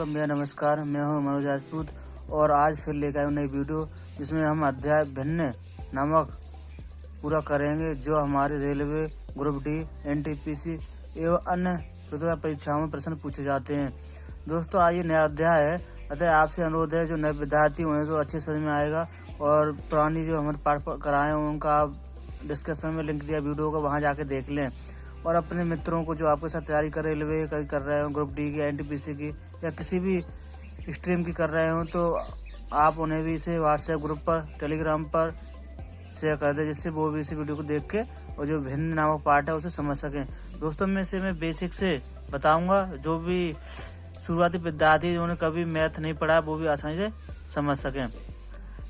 मेरा नमस्कार। मैं हूं मनोज राजपूत और आज फिर लेकर आए नई वीडियो जिसमें हम अध्याय भिन्न नामक पूरा करेंगे जो हमारे रेलवे, ग्रुप डी, एनटीपीसी एवं अन्य प्रतियोगिता परीक्षाओं में प्रश्न पूछे जाते हैं। दोस्तों आज ये नया अध्याय है, अतः आपसे अनुरोध है जो नए विद्यार्थी होंगे तो अच्छे समझ में आएगा और पुरानी जो हमारे पाठ कराए उनका आप डिस्क्रिप्शन में लिंक दिया वीडियो का, वहाँ जाके देख लें। और अपने मित्रों को जो आपके साथ तैयारी कर रेलवे की कर रहे हो, ग्रुप डी की, एनटीपीसी की या किसी भी स्ट्रीम की कर रहे हो तो आप उन्हें भी इसे व्हाट्सएप ग्रुप पर, टेलीग्राम पर शेयर कर दें जिससे वो भी इस वीडियो को देख के और जो भिन्न नामक पार्ट है उसे समझ सकें। दोस्तों में से मैं बेसिक से बताऊंगा, जो भी शुरुआती विद्यार्थी जिन्होंने कभी मैथ नहीं पढ़ा वो भी आसानी से समझ सकें।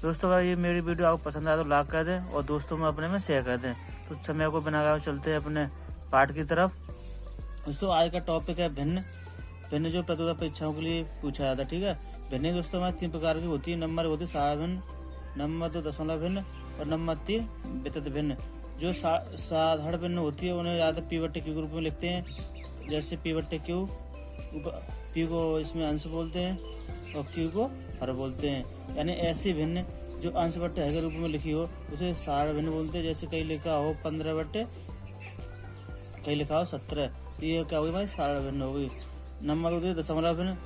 दोस्तों अगर ये मेरी वीडियो आपको पसंद आए तो लाइक कर दें और दोस्तों में अपने में शेयर कर दें। तो समय को बिना गए चलते हैं अपने पाठ की तरफ। दोस्तों आज का टॉपिक है भिन्न जो प्रतियोगिता परीक्षाओं के लिए पूछा जाता है। ठीक है, भिन्न दोस्तों हमारे 3 प्रकार की होती है। नंबर होती है साधारण भिन्न, नंबर 2 दशमलव भिन्न और नंबर 3 वितरित भिन्न। जो साधारण भिन्न होती है उन्हें ज़्यादा P/Q के रूप में लिखते हैं। जैसे P/Q, P को इसमें अंश बोलते हैं और Q को हर बोलते हैं। यानी ऐसी भिन्न जो अंश बट्टे हर के रूप में लिखी हो उसे साधारण भिन्न बोलते हैं। जैसे कहीं लिखा हो 15 बट्टे, कहीं लिखा हो 17, ये क्या होगी भाई, साधारण भिन्न हो गई। नंबर होती है दशमलव भिन्न।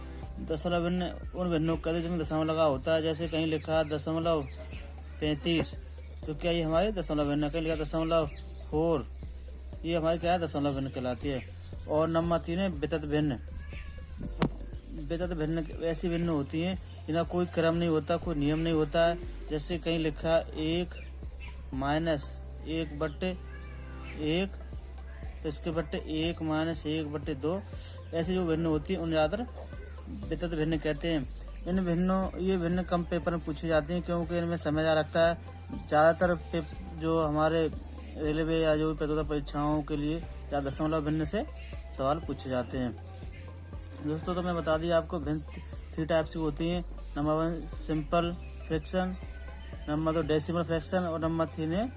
दशमलव भिन्न उन भिन्नों को कहते हैं जिसमें दशमलव लगा होता है। जैसे कहीं लिखा है 0.35 तो क्या ये हमारी दशमलव भिन्न, कहीं लिखा 0.4 ये हमारी क्या है, दशमलव भिन्न कहलाती है। और नंबर 3 है वितरित भिन्न। वितरित भिन्न ऐसी भिन्न होती हैं जिनका कोई क्रम नहीं होता, कोई नियम नहीं होता है। जैसे कहीं लिखा 1 - 1/1 तो इसके बट्टे 1 - 1/2 ऐसी जो भिन्न होती है उन्हें ज़्यादातर वितरित भिन्न कहते हैं। ये भिन्न कम पेपर में पूछी जाती हैं क्योंकि इनमें समय ज़्यादा लगता है। ज़्यादातर जो हमारे रेलवे या जो प्रतियोगिता परीक्षाओं के लिए या दशमलव भिन्न से सवाल पूछे जाते हैं। दोस्तों तो मैं बता दिया आपको भिन्न 3 टाइप्स की होती हैं। Number 1 simple fraction, number 2 decimal fraction और नंबर 3 है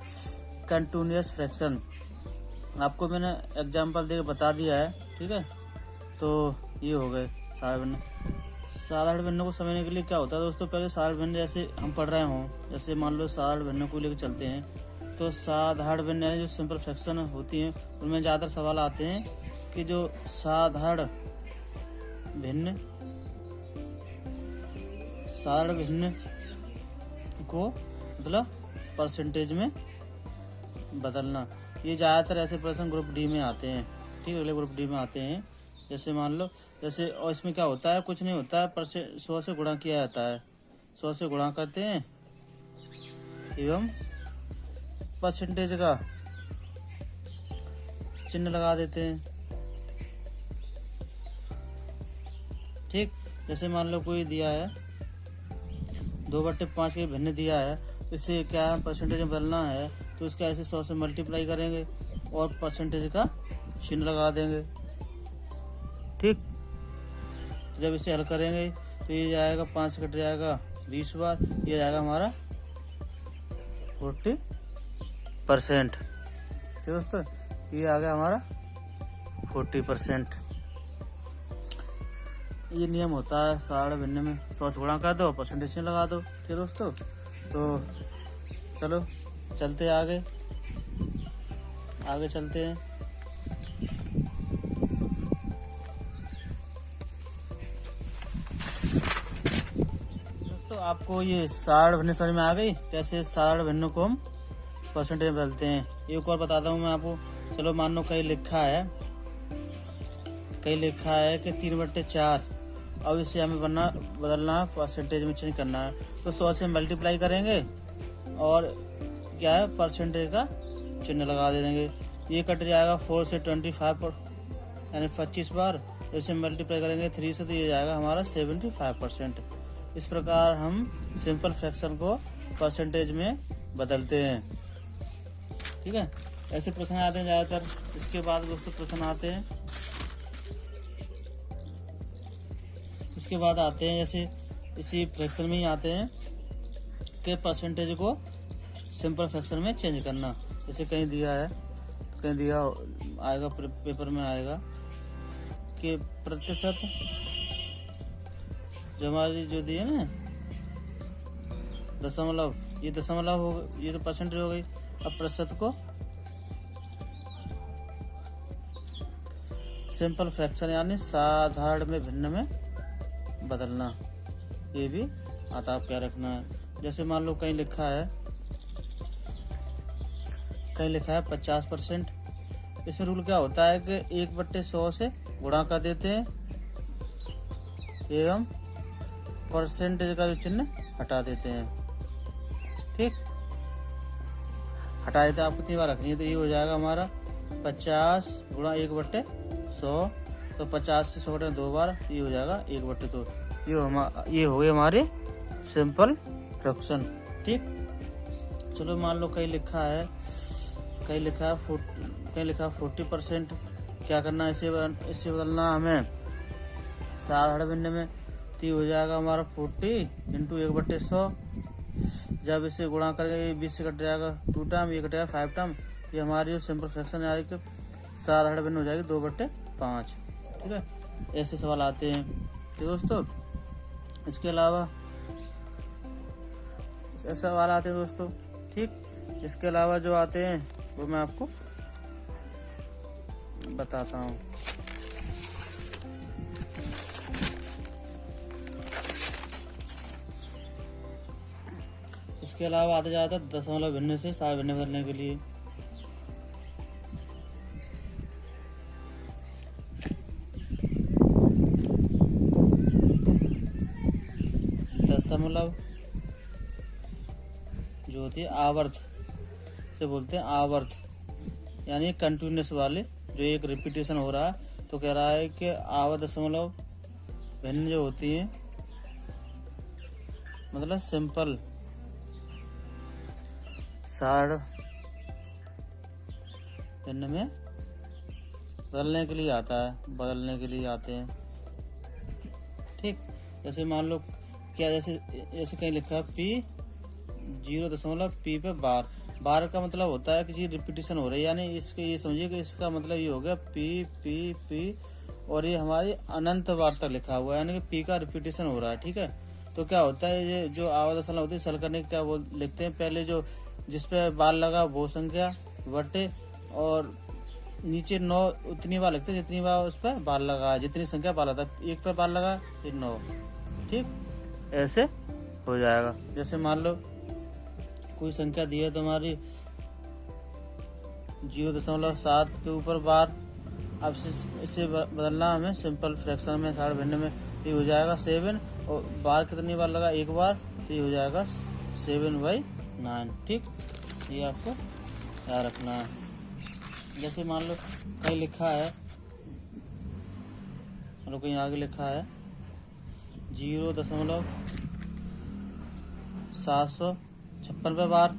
कंटिन्यूअस फ्रैक्शन। आपको मैंने एग्जाम्पल देकर बता दिया है। ठीक है, तो ये हो गए साधारण भिन्न। साधारण भिन्न को समझने के लिए क्या होता है दोस्तों, पहले साधारण भिन्न जैसे हम पढ़ रहे हों, जैसे मान लो साधारण भिन्न को लेकर चलते हैं तो साधारण भिन्न यानी जो सिंपल फ्रैक्शन होती हैं उनमें ज़्यादातर सवाल आते हैं कि जो साधारण भिन्न को मतलब परसेंटेज में बदलना। ये ज़्यादातर ऐसे प्रश्न ग्रुप डी में आते हैं। ठीक है, अगले ग्रुप डी में आते हैं। जैसे मान लो जैसे, और इसमें क्या होता है, कुछ नहीं होता है, 100 से गुणा किया जाता है। 100 से गुणा करते हैं एवं परसेंटेज का चिन्ह लगा देते हैं। ठीक, जैसे मान लो कोई दिया है 2/5 के भिन्न दिया है, इससे क्या है परसेंटेज में बदलना है तो इसका ऐसे 100 से मल्टीप्लाई करेंगे और परसेंटेज का चिन्ह लगा देंगे। ठीक, जब इसे हल करेंगे तो ये जाएगा 5 से कट जाएगा 20 बार, ये जाएगा हमारा 40%। ठीक दोस्तों, ये आ गया हमारा 40%। ये नियम होता है साधारण भिन्न में, 100 से गुणा कर दो, परसेंटेज लगा दो। ठीक दोस्तों, तो चलो चलते आगे चलते हैं। दोस्तों आपको ये साधारण भिन्न समझ में आ गई, कैसे साधारण भिन्न को हम परसेंटेज में बदलते हैं। एक और बताता हूँ मैं आपको। चलो मान लो कहीं लिखा है कि 3/4, अब इसे हमें बदलना है, परसेंटेज में चेंज करना है तो 100 से मल्टीप्लाई करेंगे और क्या है परसेंटेज का चिन्ह लगा दे देंगे। ये कट जाएगा 4 से 25 पर यानी 25 बार, तो इसे मल्टीप्लाई करेंगे 3 से तो ये जाएगा हमारा 75%। इस प्रकार हम सिंपल फ्रैक्शन को परसेंटेज में बदलते हैं। ठीक है, ऐसे प्रश्न आते हैं ज़्यादातर। इसके बाद दोस्तों प्रश्न आते हैं, इसके बाद आते हैं जैसे इसी फ्रैक्शन में ही आते हैं कि परसेंटेज को सिंपल फ्रैक्शन में चेंज करना। जैसे कहीं दिया आएगा पेपर में आएगा कि प्रतिशत जो हमारी जो दी है ना दशमलव, ये दशमलव हो, ये तो परसेंटेज हो गई। अब प्रतिशत को सिंपल फ्रैक्शन यानी साधारण में भिन्न में बदलना, ये भी आता आप क्या रखना है। जैसे मान लो कहीं लिखा है 50%, इसमें रूल क्या होता है कि 1/100 से गुणा कर देते हैं एवं परसेंटेज का जो चिन्ह हटा देते हैं। ठीक, हटा देते हैं। आप कितनी बार रखनी है, तो ये हो जाएगा हमारा 50 गुणा 1/100, तो 50 से 100 2 बार, ये हो जाएगा 1/2। ये हो गए हमारे सिंपल फ्रैक्शन। ठीक, चलो मान लो कहीं लिखा है 40%, क्या करना है, इसे बदलना हमें साधारण भिन्न में, तो हो जाएगा हमारा 40 इंटू 1/100। जब इसे गुणा करके 20 से कट जाएगा 2 टाइम, ये कटेगा 5 टाइम, ये हमारी जो सिंपल फ्रैक्शन है साधारण भिन्न हो जाएगी 2/5। ठीक है, ऐसे सवाल आते हैं। तो दोस्तों इसके अलावा ऐसे सवाल आते हैं दोस्तों। ठीक, इसके अलावा जो आते हैं वो मैं आपको बताता हूँ। इसके अलावा आते जाता है दशमलव भिन्न से साधारण भिन्न बदलने के लिए। दशमलव जो होती है आवर्त से बोलते हैं, आवर्त यानी कंटिन्यूस वाले, जो एक रिपीटेशन हो रहा है। तो कह रहा है कि आवर्त दशमलव भिन्न जो होती है मतलब सिंपल साधारण भिन्न में बदलने के लिए आता है, बदलने के लिए आते हैं। ठीक, जैसे मान लो क्या, जैसे कहीं लिखा है P 0 P पे बार का मतलब होता है कि चीज रिपीटेशन हो रही है, यानी इसके ये समझिए कि इसका मतलब ये हो गया P और ये हमारी अनंत बार तक लिखा हुआ है, यानी कि P का रिपीटेशन हो रहा है। ठीक है, तो क्या होता है, ये जो आवर्त दशमलव होती है सरल करने के क्या लिखते हैं, पहले जो जिस पे बार लगा वो संख्या बटे और नीचे 9 उतनी बार लिखते हैं जितनी बार उस पर बार लगा है, जितनी संख्या बार लगा, 1 पर बार लगा फिर 9। ठीक, ऐसे हो जाएगा। जैसे मान लो कोई संख्या दी है तुम्हारी 0.7 के ऊपर बार, अब इसे बदलना हमें सिंपल फ्रैक्शन में साधारण भिन्न में, ये हो जाएगा 7 और बार कितनी बार लगा, 1 बार, तो ये हो जाएगा 7/9। ठीक, ये आपको याद रखना है। जैसे मान लो कहीं लिखा है, मतलब कहीं आगे लिखा है 0.756 पे बार।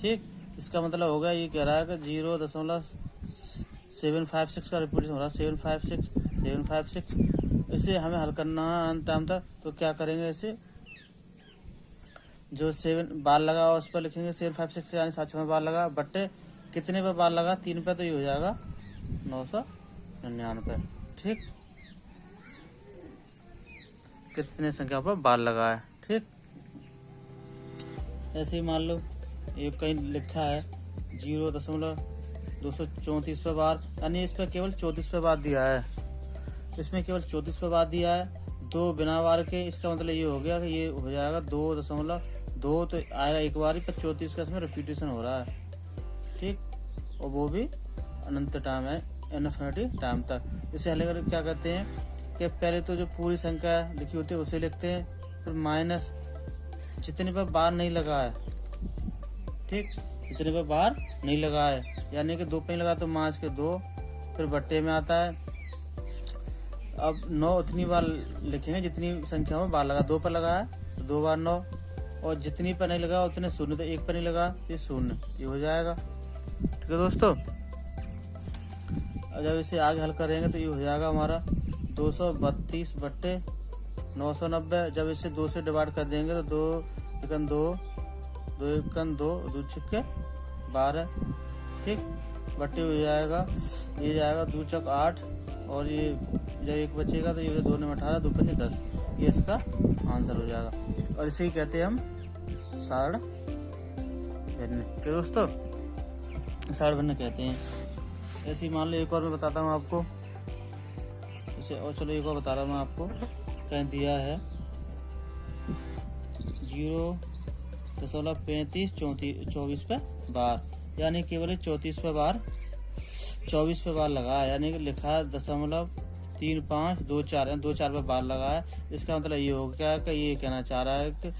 ठीक, इसका मतलब हो गया, ये कह रहा है कि 0.756 का रिपीटेशन हो रहा है, 756। इसे हमें हल करना है अंत टाइम तक, तो क्या करेंगे, इसे जो 7 बार लगा उस पर लिखेंगे 756 यानी 7 में बार लगा बट्टे कितने पे बार लगा, 3 पे, तो ये हो जाएगा 999। ठीक, कितने संख्या पर बार लगा है। ठीक, ऐसे ही मान लो एक कहीं लिखा है 0.234 पे बार, यानी इस पर केवल 34 पे बार दिया है, इसमें केवल 34 पे बार दिया है, 2 बिना बार के। इसका मतलब ये हो गया कि ये हो जाएगा 2.2 तो आएगा एक बार ही, पर 34 का इसमें रिपीटेशन हो रहा है। ठीक, और वो भी अनंत टाइम है, इनफिनिटी टाइम तक। इसे हल करके क्या करते हैं कि पहले तो जो पूरी संख्या लिखी होती है उसे लिखते हैं, फिर माइनस जितने पर बार नहीं लगा है। ठीक, जितने पर बार नहीं लगा है, यानी कि 2 पे नहीं लगा तो मास के 2, फिर बट्टे में आता है। अब 9 उतनी बार लिखेंगे जितनी संख्या में बार लगा, 2 पर लगा है तो 2 बार 9, और जितनी पर नहीं लगा उतने 0, तो 1 पर नहीं लगा ये 0, ये हो जाएगा। ठीक है दोस्तों, जब इसे आगे हल करेंगे तो ये हो जाएगा हमारा 232/990। जब इसे 2 से डिवाइड कर देंगे तो 2 एकन 2, 2 एकन 2, 2 छिक्के 12। ठीक, बट्टे हो जाएगा, ये जाएगा 2 चौक 8, और ये जब 1 बचेगा तो ये 2 ने 18, 2 पंजे 10, ये इसका आंसर हो जाएगा। और इसे ही कहते हैं हम साड़ भिन्न। क्या दोस्तों, साड़ भिन्न कहते हैं। ऐसे ही मान लो एक और मैं बताता हूँ आपको इसे, और चलो एक और बता रहा हूँ मैं आपको। कहीं दिया है 0.35 पे बार, यानी केवल 34 पे बार 24 पे बार लगा है, यानी कि लिखा है 0.3524, 2-4 पे बार लगा है। इसका मतलब ये हो गया कि ये कहना चाह रहा है कि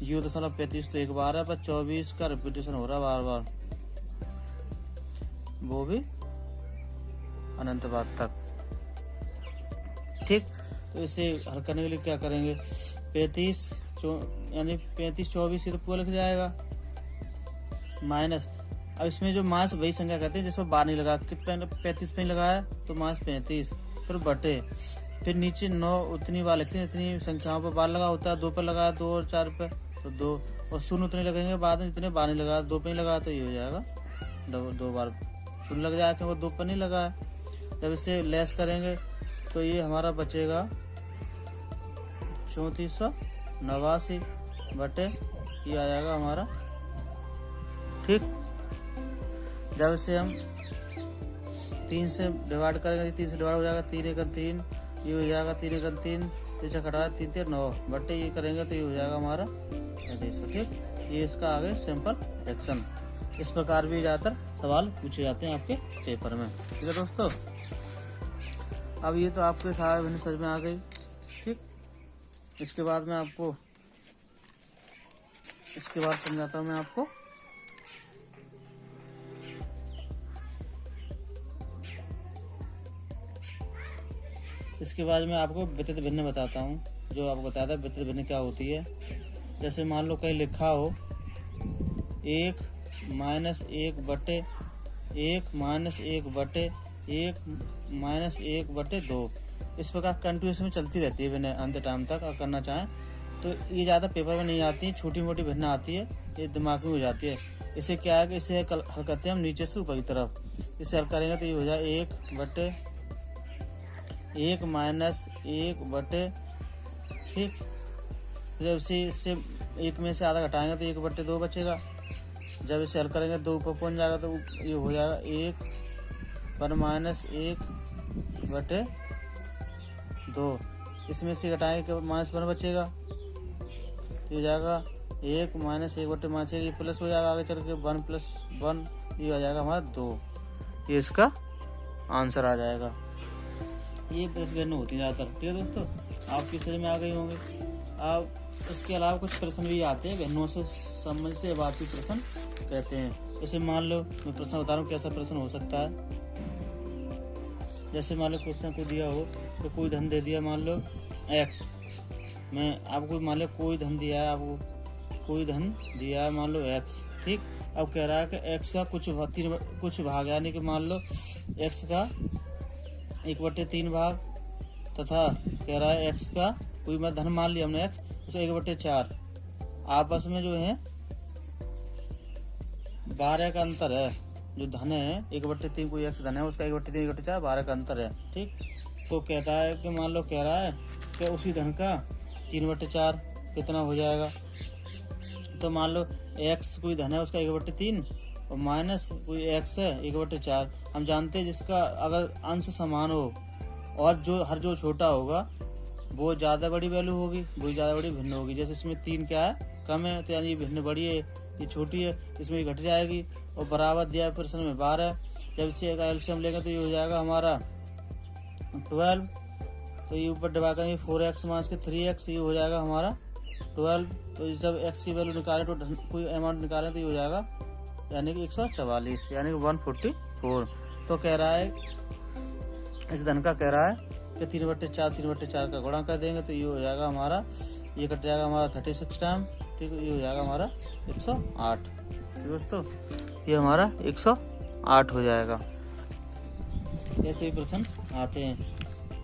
0.35 तो एक बार है, पर 24 का रिपीटेशन हो रहा है बार बार, वो भी अनंत बाद तक। ठीक, तो इसे हल करने के लिए क्या करेंगे, 35 यानी 35-24 तो पूरा लिख जाएगा, माइनस। अब इसमें जो माइनस वही संख्या कहते हैं जिसमें बार नहीं लगा, कितने 35 पे लगाया तो माइनस 35, फिर बटे, फिर नीचे 9 उतनी बार लिखते हैं इतनी संख्याओं पर बार लगा होता है। 2 पे लगाया 2 और 4 पे तो 2, और शून्य उतने लगेंगे बाद में जितने बार नहीं लगा, 2 पे नहीं लगा तो ये हो जाएगा 2 बार शून्य लग जाएगा क्योंकि 2 पर नहीं लगा है। जब इसे लेस करेंगे तो ये हमारा बचेगा 3489 बटे ये आ जाएगा हमारा। ठीक, जब इसे हम 3 से डिवाइड करेंगे, 3 से डिवाइड हो जाएगा 3 × 3, ये हो जाएगा 3 × 3, 3 कटा 3 3 9 बटे ये करेंगे तो ये हो जाएगा हमारा 35। ठीक, ये इसका आगे सिंपल फ्रैक्शन। इस प्रकार भी ज़्यादातर सवाल पूछे जाते हैं आपके पेपर में। ठीक है दोस्तों, अब ये तो आपके सारे भिन्न समझ में आ गई। ठीक, इसके बाद समझाता हूँ मैं आपको इसके बाद मैं आपको व्यतित भिन्न बताता हूँ। जो आपको बताया था व्यतित भिन्न क्या होती है। जैसे मान लो कहीं लिखा हो 1 - 1 बटे 1 - 1 बटे 1 - 1 बटे 2, इस प्रकार कंटिन्यूस में चलती रहती है भिन्न अंत टाइम तक। अगर करना चाहें तो ये ज़्यादा पेपर में नहीं आती है, छोटी मोटी भिन्न आती है, ये दिमाग में हो जाती है। इसे क्या है कि इसे हल करते हैं हम नीचे से ऊपर की तरफ। इसे हल करेंगे तो ये हो जाए 1 बटे 1 - 1 बटे, ठीक, जब इससे 1 में से आधा घटाएंगे तो 1 बटे 2 बचेगा। जब इसे हल करेंगे 2 ऊपर पहुँच जाएगा तो ये हो जाएगा 1 पर -1 बटे 2। इसमें से घटाएंगे तो -1 बचेगा, ये हो जाएगा 1 - 1 बटे -1, ये प्लस हो जाएगा आगे चल के 1 + 1, ये आ जाएगा हमारा 2। ये इसका आंसर आ जाएगा। ये भिन्न होती है ज़्यादातर। ठीक है दोस्तों, आपकी समझ में आ गई होंगे। अब इसके अलावा कुछ प्रश्न भी आते हैं भिन्नों से संबंध से वापसी प्रश्न कहते हैं। जैसे मान लो मैं प्रश्न बता रहा हूँ कैसा प्रश्न हो सकता है। जैसे मान लो क्वेश्चन को दिया हो तो कोई धन दे दिया, मान लो x, मैं आपको मान लो कोई धन दिया है, आपको कोई धन दिया है मान लो x। ठीक, अब कह रहा है कि x का कुछ भाग, यानी कि मान लो x का 1/3 भाग, तथा कह रहा है x का कोई मैं धन मान लिया हमने x, उसको 1/4 आपस में जो है 12 का अंतर है। जो धन है 1/3 कोई x धन है, उसका 1/3 1/4 12 का अंतर है। ठीक, तो कहता है कि मान लो कह रहा है कि उसी धन का 3/4 कितना हो जाएगा। तो मान लो x कोई धन है उसका 1/3 और माइनस कोई x है 1/4। हम जानते हैं जिसका अगर अंश समान हो और जो छोटा होगा वो ज़्यादा बड़ी वैल्यू होगी, वो ज़्यादा बड़ी भिन्न होगी। जैसे इसमें 3 क्या है, कम है, तो यानी ये भिन्न बड़ी है, ये छोटी है, इसमें ये घट जाएगी। और बराबर दिया है प्रश्न में 12, जब इसे एलसीएम लेंगे तो ये हो जाएगा हमारा 12। तो ये ऊपर डिवाइड करेंगे 4x माइनस के 3x, ये हो जाएगा हमारा 12। तो जब x की वैल्यू निकालें तो कोई अमाउंट निकालें तो ये हो जाएगा यानी कि 144, यानी कि 144। तो कह रहा है इस धन का कह रहा है कि 3/4 का गुणा कर देंगे तो ये हो जाएगा हमारा, ये कट जाएगा हमारा 36 टाइम। ठीक है, ये हो जाएगा हमारा 108। ठीक दोस्तों, ये हमारा 108 हो जाएगा। ऐसे ही प्रश्न आते हैं।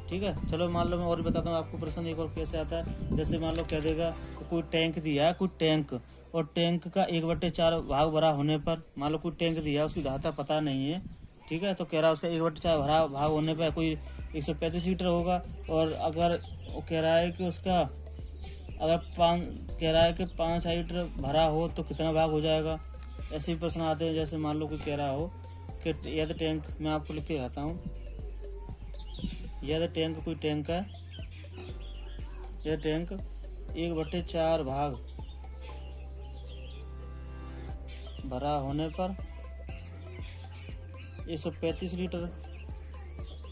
ठीक है, चलो मान लो मैं और भी बताता हूँ आपको प्रश्न एक और कैसे आता है। जैसे मान लो कह देगा तो कोई टैंक दिया है, कोई टैंक, और टैंक का 1/4 भाग भरा होने पर, मान लो कोई टैंक दिया, उसकी धाता पता नहीं है। ठीक है, तो कह रहा है उसका 1/4 भाग होने पर कोई 135 लीटर होगा। और अगर वो कह रहा है कि उसका अगर कह रहा है कि 5 लीटर भरा हो तो कितना भाग हो जाएगा। ऐसे भी प्रश्न आते हैं, जैसे मान लो कोई कह रहा हो कि यदि टैंक, मैं आपको लिख के दिखाता हूँ, यदि टैंक कोई टैंक है, यह टैंक 1/4 भाग भरा होने पर 135 लीटर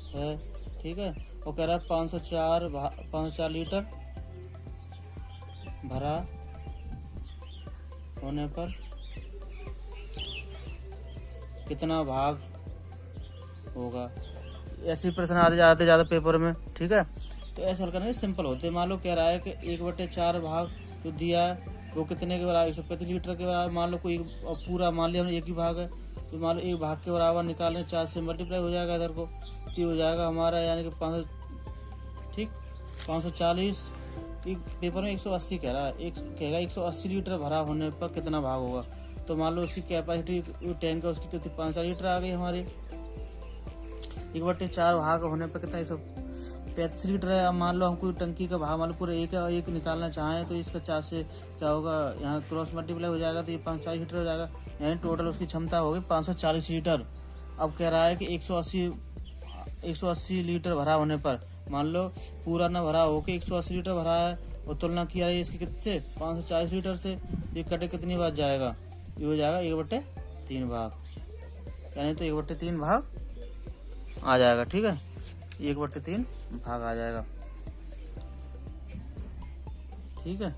है, ठीक है। और कह रहा है 504 लीटर भरा होने पर कितना भाग होगा। ऐसे प्रश्न आते जाते ज़्यादा पेपर में, ठीक है। तो ऐसे हल करने सिंपल होते हैं। मान लो कह रहा है कि 1/4 भाग जो दिया है वो कितने के बराबर, 135 लीटर के बराबर। मान लो कोई पूरा मान लिया हमने एक ही भाग है, तो मान लो एक भाग के बराबर निकालें, 4 से मल्टीप्लाई हो जाएगा इधर को, तो हो जाएगा हमारा यानी कि 500, ठीक, 540। एक पेपर में 180 कह रहा है, एक कहेगा 180 लीटर भरा होने पर कितना भाग होगा। तो मान लो उसकी कैपेसिटी टैंक है उसकी कितनी, 5 लीटर आ गई हमारी। 1/4 भाग होने पर कितना, 135 लीटर है। अब मान लो हम कोई टंकी का भाग मान लो पूरा एक निकालना चाहें, तो इसका 4 से क्या होगा, यहाँ क्रॉस मल्टीप्लाई हो जाएगा, तो ये 540 लीटर हो जाएगा। यानी टोटल उसकी क्षमता होगी 540 लीटर। अब कह रहा है कि 180 लीटर भरा होने पर, मान लो पूरा ना भरा हो के 180 लीटर भरा है और तुलना किया है इसकी कितने, 540 लीटर से, ये कटे कितनी बार जाएगा, ये हो जाएगा 1/3 भाग, यानी तो 1/3 भाग आ जाएगा, ठीक है। 1/3 भाग आ जाएगा, ठीक है।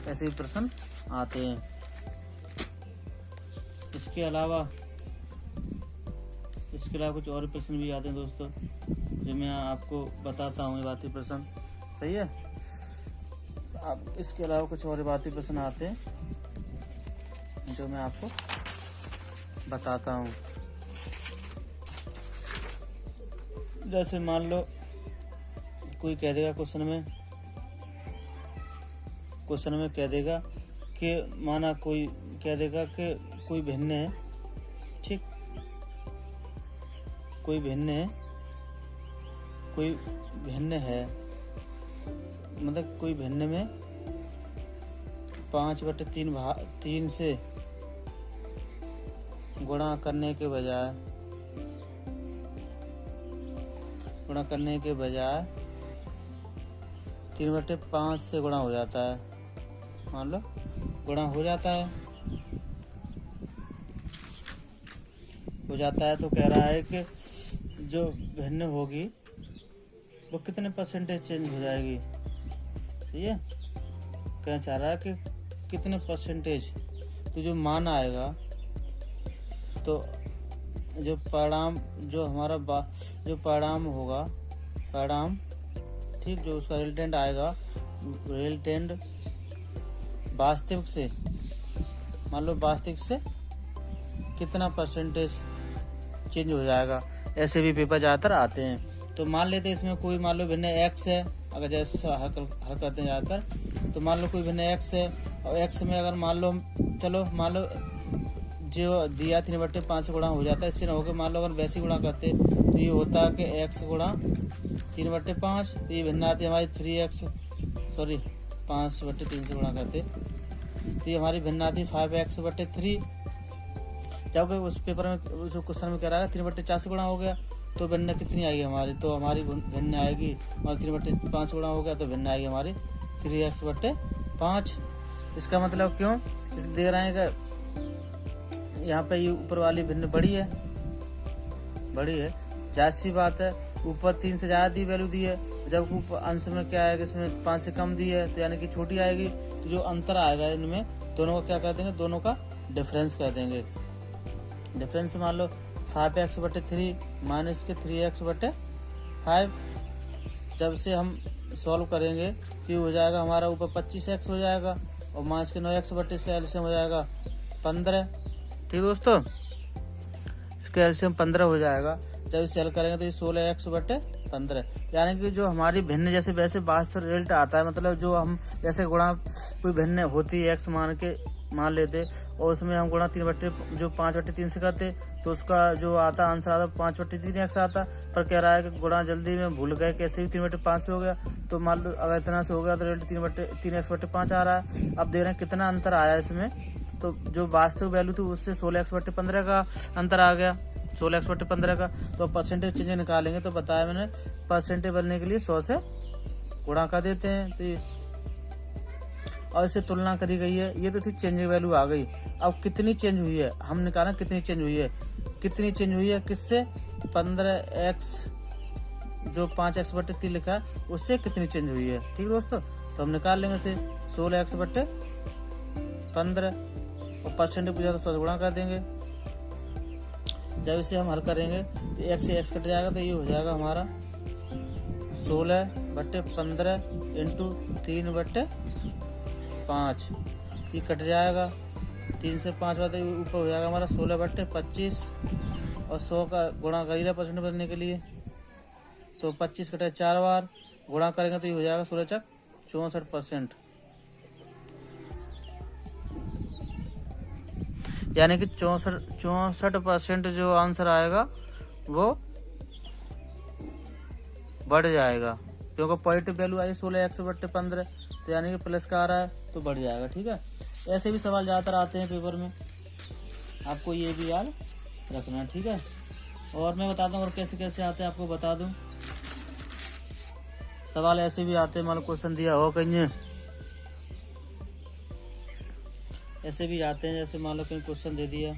ऐसे ही प्रश्न आते हैं। इसके अलावा कुछ और प्रश्न भी आते हैं दोस्तों, जो मैं आपको बताता हूँ। ये बातें प्रश्न सही है। अब इसके अलावा कुछ और बातें प्रश्न आते हैं जो मैं आपको बताता हूँ। जैसे मान लो कोई कह देगा क्वेश्चन में कह देगा कि माना कोई कह देगा कि कोई भिन्न है, ठीक, कोई भिन्न है, मतलब कोई भिन्न में 5/3 से गुणा करने के बजाय 3/5 से गुणा हो जाता है। मान लो गुणा हो जाता है तो कह रहा है कि जो भिन्न होगी वो कितने परसेंटेज चेंज हो जाएगी, ठीक है। कहना चाह रहा है कि कितने परसेंटेज, तो जो मान आएगा, तो जो परिणाम, जो हमारा जो परिणाम होगा, परिणाम, ठीक, जो उसका रिजल्टेंट आएगा, रिजल्टेंट वास्तविक से, मान लो वास्तविक से कितना परसेंटेज चेंज हो जाएगा। ऐसे भी पेपर ज़्यादातर आते हैं। तो मान लेते हैं इसमें कोई मान लो भिन्न x है, अगर जैसे हल करते हैं ज़्यादातर, तो मान लो कोई भिन्न x है और x में अगर मान लो जो दिया 3/5 से गुणा हो जाता है, इससे ना होकर मान लो अगर वैसे गुणा करते तो ये होता है कि x गुणा 3/5, तो ये भिन्न आती है हमारी 5/3 से गुणा करते तो ये हमारी भिन्न आती है 5x/3। जब उस पेपर में उस क्वेश्चन में कह रहा है 3/4 से गुणा हो गया तो भिन्न कितनी आएगी हमारी, तो हमारी भिन्न आएगी, और 3/5 से गुणा हो गया तो भिन्न आएगी हमारी 3x/5। इसका मतलब क्यों दे रहे हैं कि यहाँ पे ये ऊपर वाली भिन्न बड़ी है, जायज़ सी बात है। ऊपर 3 से ज़्यादा दी वैल्यू दी है, जब ऊपर अंश में क्या आएगा, इसमें 5 से कम दी है, तो यानी कि छोटी आएगी। तो जो अंतर आएगा इनमें दोनों का क्या कर देंगे, दोनों का डिफरेंस कर देंगे। डिफरेंस मान लो 5x/3 माइनस के 3x/5। जब से हम सॉल्व करेंगे तो हो जाएगा हमारा ऊपर 25x हो जाएगा और माइनस के 9x/, इसका एलसीएम हो जाएगा 15। ठीक दोस्तों, इसका एलसीएम 15 हो जाएगा। जब इसे हल करेंगे तो ये 16x/15, यानी कि जो हमारी भिन्न जैसे वैसे वास्तविक रिजल्ट आता है, मतलब जो हम जैसे गुणा कोई भिन्न होती है x मान के मान लेते और उसमें हम गुणा 3/, जो 5/3 से करते तो उसका जो आता आंसर आता 5/3x आता। पर कह रहा है कि गुणा जल्दी में भूल गए, कैसे भी 3/5 से हो गया। तो मान लो अगर इतना से हो गया तो 3x/5 आ रहा है। अब देख रहे हैं कितना अंतर आया इसमें। तो जो वास्तविक वैल्यू थी उससे 16x/15 का अंतर आ गया, 16x/15 का। तो परसेंटेज चेंज निकालेंगे तो बताया मैंने, परसेंटेज बनने के लिए 100 से गुणा कर देते हैं। तो और इससे तुलना करी गई है, ये तो थी चेंज वैल्यू आ गई। अब कितनी चेंज हुई है हम निकालें, कितनी चेंज हुई है, कितनी चेंज हुई है किससे, 15x जो 5x/3 लिखा है उससे कितनी चेंज हुई है। ठीक है दोस्तों, तो हम निकाल लेंगे इसे 16x/15 और परसेंटेज पूछा तो 100 से गुणा कर देंगे। जब इसे हम हल करेंगे तो x से x कट जाएगा, तो ये हो जाएगा हमारा 16/15 इंटू 3/5, ये कट जाएगा। 3 से 5 बार ऊपर हो जाएगा हमारा 16/25 और 100 का गुणा करिएगा परसेंट बनने के लिए। तो 25 कटे 4 बार, गुणा करेंगे तो ये हो जाएगा 16 × 64%, यानी कि 64% जो आंसर आएगा वो बढ़ जाएगा, क्योंकि पॉजिटिव वैल्यू आई 16x/15, तो यानी कि प्लस का आ रहा है तो बढ़ जाएगा। ठीक है, ऐसे भी सवाल ज़्यादातर आते हैं पेपर में, आपको ये भी याद रखना। ठीक है, और मैं बताता हूँ और कैसे कैसे आते हैं आपको बता दूँ। सवाल ऐसे भी आते हैं, मान लो क्वेश्चन दिया हो कहीं, ऐसे भी आते हैं जैसे मान लो कहीं क्वेश्चन दे दिया।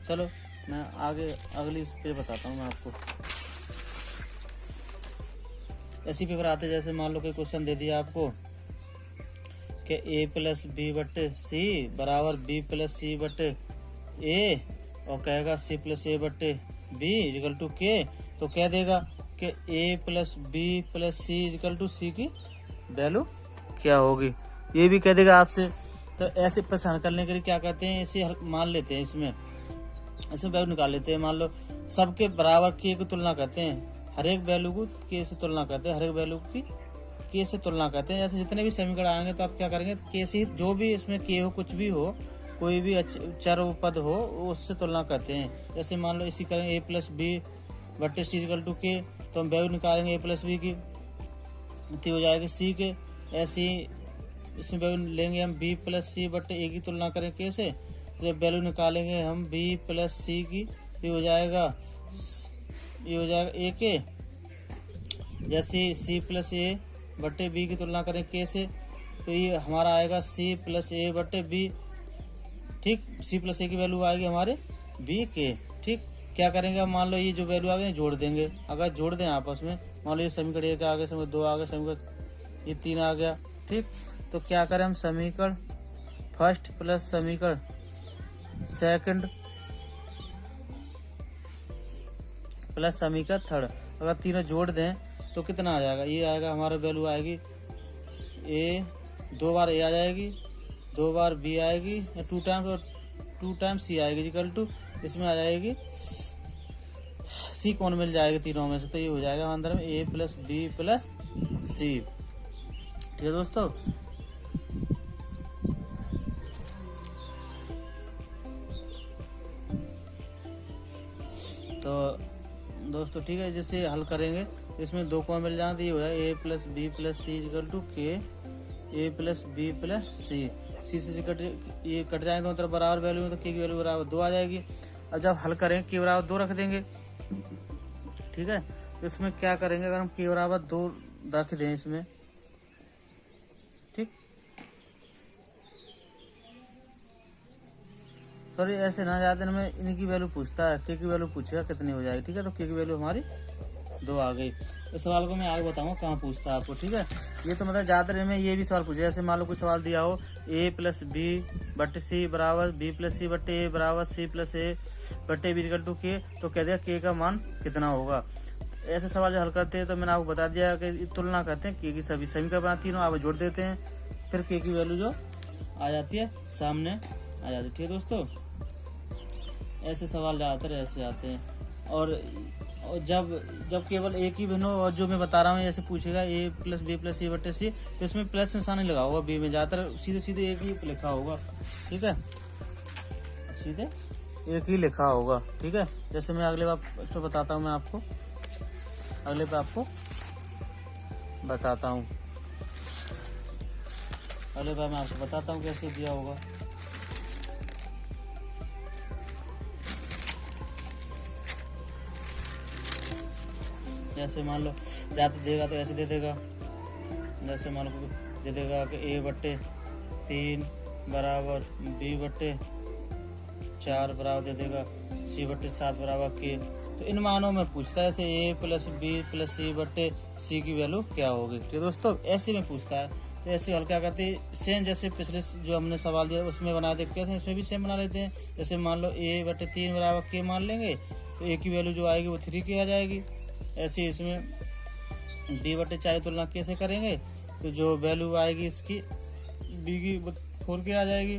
चलो मैं आगे अगली पे बताता हूँ मैं आपको। ऐसे पेपर आते हैं जैसे मान लो कोई क्वेश्चन दे दिया आपको कि a+b/c बराबर b+c/a और कहेगा c+a/b इक्वल टू k। तो कह देगा कि a+b+c की वैल्यू क्या होगी, ये भी कह देगा आपसे। तो ऐसे प्रश्न हल करने के लिए क्या कहते हैं, इसे मान लेते हैं, इसमें वैल्यू निकाल लेते हैं। मान लो सबके बराबर k की तुलना करते हैं, हर एक वैल्यू को k से तुलना करते हैं, हर एक वैल्यू की k से तुलना करते हैं। जैसे जितने भी समीकरण आएंगे तो आप क्या करेंगे, k से जो भी इसमें k हो, कुछ भी हो, कोई भी चर पद हो उससे तुलना करते हैं। जैसे मान लो इसी करेंगे a+b/c इक्वल टू k, तो हम वैल्यू निकालेंगे a+b की, तो हो जाएगी c के। ऐसे ही इसमें वैल्यू लेंगे हम b+c/a की तुलना करें k से, तो जब वैल्यू निकालेंगे हम b+c की, ये हो जाएगा a के। जैसे c+a/b की तुलना करें k से, तो ये हमारा आएगा c+a/b। ठीक, c+a की वैल्यू आएगी हमारे b के। ठीक, क्या करेंगे, अब मान लो ये जो वैल्यू आ गई जोड़ देंगे। अगर जोड़ दें आपस में, मान लो ये समीकरण 1 आ गया, समीकरण 2 आ गया, समीकरण ये 3 आ गया। ठीक, तो क्या करें हम, समीकरण फर्स्ट प्लस समीकरण सेकंड प्लस समीकरण थर्ड, अगर तीनों जोड़ दें तो कितना आ जाएगा, ये आएगा हमारा वैल्यू आएगी a, 2 बार a आ जाएगी, 2 बार b आएगी, 2 टाइम्स और 2 टाइम्स c आएगी इक्वल टू, इसमें आ जाएगी c कौन मिल जाएगी तीनों में से, तो ये हो जाएगा अंदर में a+b+c। ठीक है दोस्तों, तो दोस्तों ठीक है, जैसे हल करेंगे इसमें 2 को मिल जाए तो ये हो जाएगा a+b+c equal to k, a+b+c, c से ये कट जाएंगे दोनों तरफ बराबर वैल्यू में, तो k की वैल्यू बराबर 2 आ जाएगी। अब जब हल करें k बराबर 2 रख देंगे। ठीक है, तो इसमें क्या करेंगे, अगर हम k बराबर 2 रख दें इसमें, ठीक, सॉरी ऐसे ना जाते हैं, मैं इनकी वैल्यू पूछता है, k की वैल्यू पूछेगा कितनी हो जाएगी। ठीक है, तो k की वैल्यू हमारी 2 आ गई। इस सवाल को मैं आगे बताऊंगा कहाँ पूछता है आपको। ठीक है, ये तो मतलब ज़्यादातर में ये भी सवाल पूछे, जैसे मान लो कुछ सवाल दिया हो a+b/c बराबर b+c/a बराबर c+a/b इक्वल टू k, तो कह दिया k का मान कितना होगा। ऐसे सवाल जो हल करते हैं तो मैंने आपको बता दिया कि तुलना करते हैं k की, सभी समीकरण बनाती तीनों आप जोड़ देते हैं, फिर k की वैल्यू जो आ जाती है सामने आ जाती है। ठीक है दोस्तों, ऐसे सवाल ज़्यादातर ऐसे आते हैं। और जब केवल एक ही भिन्न हो और जो मैं बता रहा हूँ ऐसे पूछेगा a प्लस बी प्लस सी बटे सी, तो इसमें प्लस निशान लगा होगा बी में, ज़्यादातर सीधे सीधे एक ही लिखा होगा। ठीक है, सीधे एक ही लिखा होगा। ठीक है, जैसे मैं अगले बार तो बताता हूँ, मैं आपको अगले पे आपको बताता हूँ, अगले बार मैं आपको बताता हूँ कैसे दिया होगा। जैसे मान लो ज़्यादा देगा तो ऐसे दे देगा, जैसे मान लो दे देगा कि a बट्टे 3 बराबर b बट्टे 4 बराबर दे देगा c बट्टे 7 बराबर k। तो इन मानों में पूछता है, जैसे a plus b plus c बट्टे c की वैल्यू क्या होगी। तो दोस्तों ऐसे में पूछता है, तो ऐसे हल क्या करते हैं, सेम जैसे पिछले जो हमने सवाल दिया उसमें बना देते कैसे, इसमें भी सेम बना लेते हैं। जैसे मान लो a बट्टे 3 बराबर k मान लेंगे, तो a की वैल्यू जो आएगी वो 3 की आ जाएगी। ऐसे इसमें b बटे 4 की तुलना कैसे करेंगे, तो जो वैल्यू आएगी इसकी b की 4 की आ जाएगी।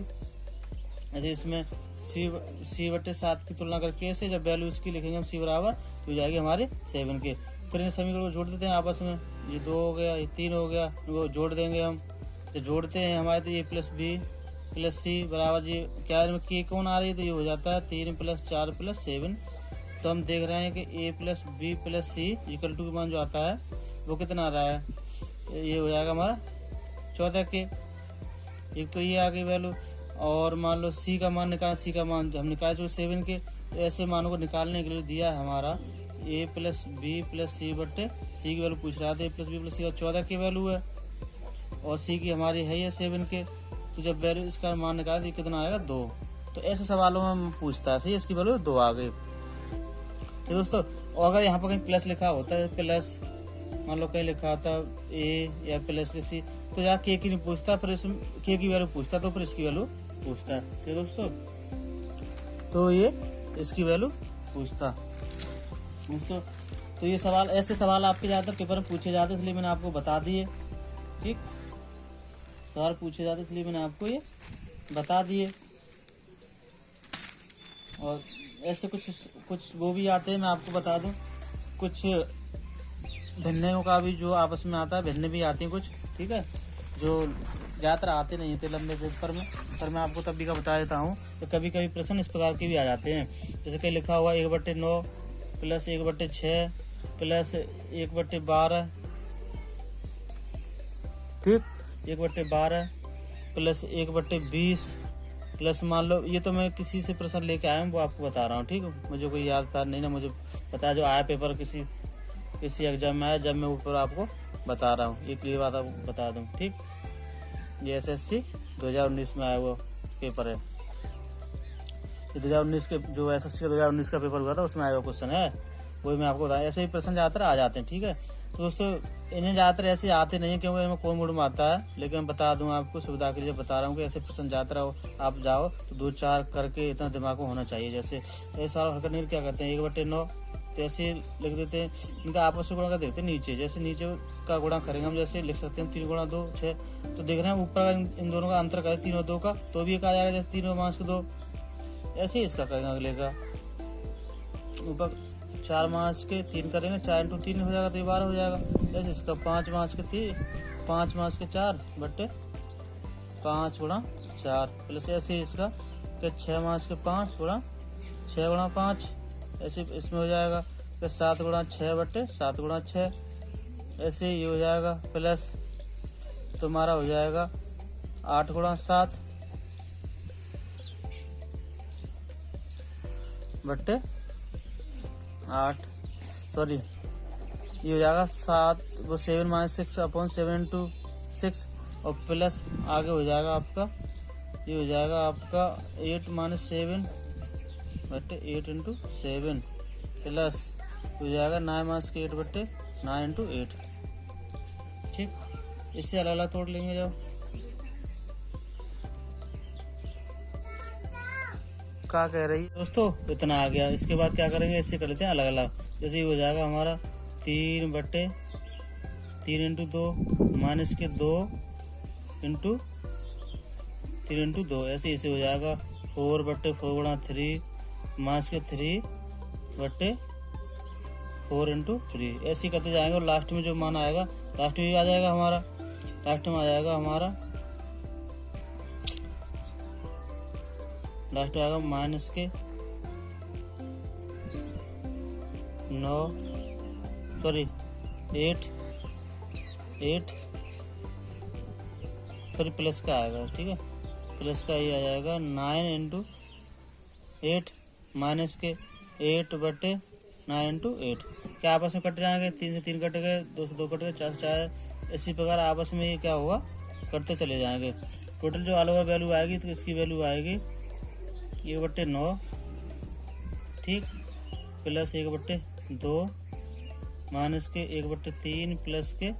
ऐसे इसमें c बटे 7 की तुलना करके ऐसे जब वैल्यू इसकी लिखेंगे हम c बराबर, तो जाएगी हमारे 7 के। फिर इन समीकरण को जोड़ देते हैं आपस में, ये 2 हो गया, ये 3 हो गया, वो जोड़ देंगे हम। जब जोड़ते हैं हमारे तो ये प्लस b प्लस c बराबर जी क्या k कौन आ रही है, तो ये हो जाता है 3 प्लस 4 प्लस 7। तो हम देख रहे हैं कि a plus B plus C equal to का मान जो आता है वो कितना आ रहा है, ये हो जाएगा हमारा 14 के। एक तो ये आ गई वैल्यू, और मान लो c का मान निकाल, c का मान हम निकाल चुके 7 के। तो ऐसे मानों को निकालने के लिए दिया है हमारा a प्लस बी प्लस सी बट्टे c की वैल्यू पूछ रहा था, a प्लस बी प्लस सी का 14 की वैल्यू है और c की हमारी है ये 7 के। तो जब वैल्यू इसका मान निकाल तो कितना आएगा 2। तो ऐसे सवालों में पूछता है, सही इसकी वैल्यू 2 आ गई। तो दोस्तों और अगर यहाँ पर कहीं प्लस लिखा होता है, प्लस मान लो कहीं लिखा होता है a या प्लस के c, तो यहाँ k की नहीं पूछता, फिर इसमें k की वैल्यू पूछता, तो फिर इसकी वैल्यू पूछता है। ठीक है दोस्तों, तो ये इसकी वैल्यू पूछता दोस्तों। तो ये सवाल, ऐसे सवाल आपके ज़्यादातर पेपर में पूछे जाते हैं, इसलिए मैंने आपको बता दिए। ठीक, सवाल पूछे जाते इसलिए मैंने आपको ये बता दिए। और ऐसे कुछ वो भी आते हैं, मैं आपको बता दूं, कुछ भिन्नों का भी जो आपस में आता है, भिन्न भी आती हैं कुछ। ठीक है, जो ज़्यादातर आते नहीं थे लंबे पेपर में, पर मैं आपको तभी का बता देता हूँ। तो कभी कभी प्रश्न इस प्रकार के भी आ जाते हैं, जैसे कहीं लिखा हुआ 1/9 प्लस 1/6 प्लस 1/12, ठीक, 1/12 प्लस 1/20 प्लस मान लो, ये तो मैं किसी से प्रश्न लेके आया हूँ वो आपको बता रहा हूँ। ठीक है, मुझे कोई याद पार नहीं ना, मुझे पता जो आया पेपर किसी एग्जाम में आया, जब मैं ऊपर आपको बता रहा हूँ, एक बात आपको बता दूँ। ठीक, ये SSC 2019 में आया हुआ पेपर है, 2019 के जो SSC का 2019 का पेपर हुआ था उसमें आया हुआ क्वेश्चन है, वही मैं आपको बताया। ऐसे ही प्रश्न ज़्यादातर आ जाते हैं। ठीक है, तो दोस्तों इन्हें ज़्यादातर ऐसे आते नहीं है क्योंकि इनमें कौन मूड में आता है, लेकिन मैं बता दूं आपको सुविधा के लिए बता रहा हूँ कि ऐसे प्रश्न ज़्यादातर आप जाओ तो 2-4 करके इतना दिमाग को होना चाहिए। जैसे ये सारा हरकत नहीं क्या करते हैं 1/9, तो ऐसे लिख देते हैं, इनका आपस में गुणा कर देते हैं नीचे, जैसे नीचे का गुणा करेंगे हम, जैसे लिख सकते हैं 3 × 2 6। तो देख रहे हैं ऊपर इन दोनों का अंतर करें 3 और 2 का, तो भी एक आ जाएगा, जैसे 3 - 2। ऐसे ही इसका करेंगे अगले का, ऊपर 4 मास के 3 करेंगे, 4 × 3 हो जाएगा, तो ये 12 हो जाएगा। जैसे इसका 5 मास के 4 बट्टे 5 × 4 प्लस ऐसे ही इसका 6 मास के 5 × 6 × 5, ऐसे इसमें हो जाएगा 7 × 6 बट्टे 7 × 6, ऐसे ही हो जाएगा। प्लस तुम्हारा हो जाएगा 8 × 7 बट्टे 8, सॉरी ये हो जाएगा 7, वो 7 - 6/7 × 6, और प्लस आगे हो जाएगा आपका, ये हो जाएगा आपका 8 - 7 बट्टे 8 × 7, प्लस हो जाएगा 9 - 8 बट्टे 9 × 8। ठीक, इससे अलग अलग तोड़ लेंगे जब, क्या कह रही है दोस्तों, इतना आ गया। इसके बाद क्या करेंगे, इससे कर लेते हैं अलग अलग। जैसे ये हो जाएगा हमारा 3 बट्टे 3 × 2 माइनस के 2 × 3 × 2, ऐसे हो जाएगा 4 बट्टे 4 × 3 माइनस के 3 बट्टे 4 × 3 ऐसे ही करते जाएंगे और लास्ट में जो मान आएगा लास्ट में आ जाएगा हमारा लास्ट में आ जाएगा माइनस के 8 सॉरी प्लस का आएगा, ठीक है, प्लस का ये आ जाएगा 9 × 8 माइनस के 8/9 × 8। क्या आपस में कट जाएंगे, 3 से 3 कट गए, 2 से 2 कट गए, 4 से 4। इसी प्रकार आपस में ये क्या होगा करते चले जाएंगे। टोटल जो ऑल ओवर वैल्यू आएगी तो इसकी वैल्यू आएगी 1/9, ठीक, प्लस 1/2 माइनस के 1/3 प्लस के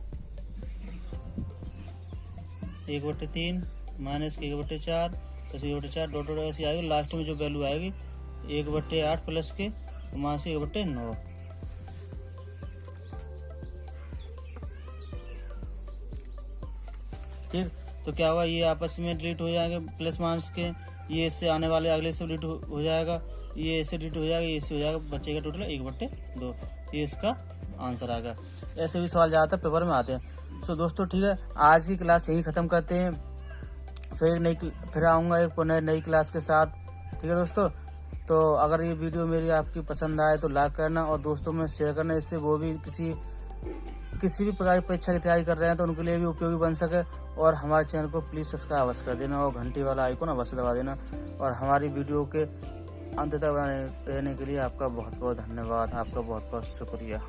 1/3 माइनस के 1/4 प्लस 1/4 डॉट ऐसी आएगी। लास्ट में जो वैल्यू आएगी 1/8 प्लस के माइनस 1/9। ठीक, तो क्या हुआ, ये आपस में डिलीट हो जाएंगे प्लस माइनस के, ये इससे आने वाले अगले से डिलीट हो जाएगा, ये इससे डिलीट हो जाएगा, ये इससे हो जाएगा, बचेगा टोटल 1/2। ये इसका आंसर आ गया। ऐसे भी सवाल ज़्यादातर पेपर में आते हैं। तो दोस्तों ठीक है, आज की क्लास यहीं ख़त्म करते हैं। फिर आऊँगा एक नई क्लास के साथ, ठीक है दोस्तों। तो अगर ये वीडियो मेरी आपकी पसंद आए तो लाइक करना और दोस्तों में शेयर करना, इससे वो भी किसी भी प्रकार की परीक्षा की तैयारी कर रहे हैं तो उनके लिए भी उपयोगी बन सके। और हमारे चैनल को प्लीज़ सब्सक्राइब अवश्य कर देना और घंटी वाला आइकन अवश्य दबा देना। और हमारी वीडियो के अंत तक रहने के लिए आपका बहुत बहुत धन्यवाद, आपका बहुत बहुत शुक्रिया।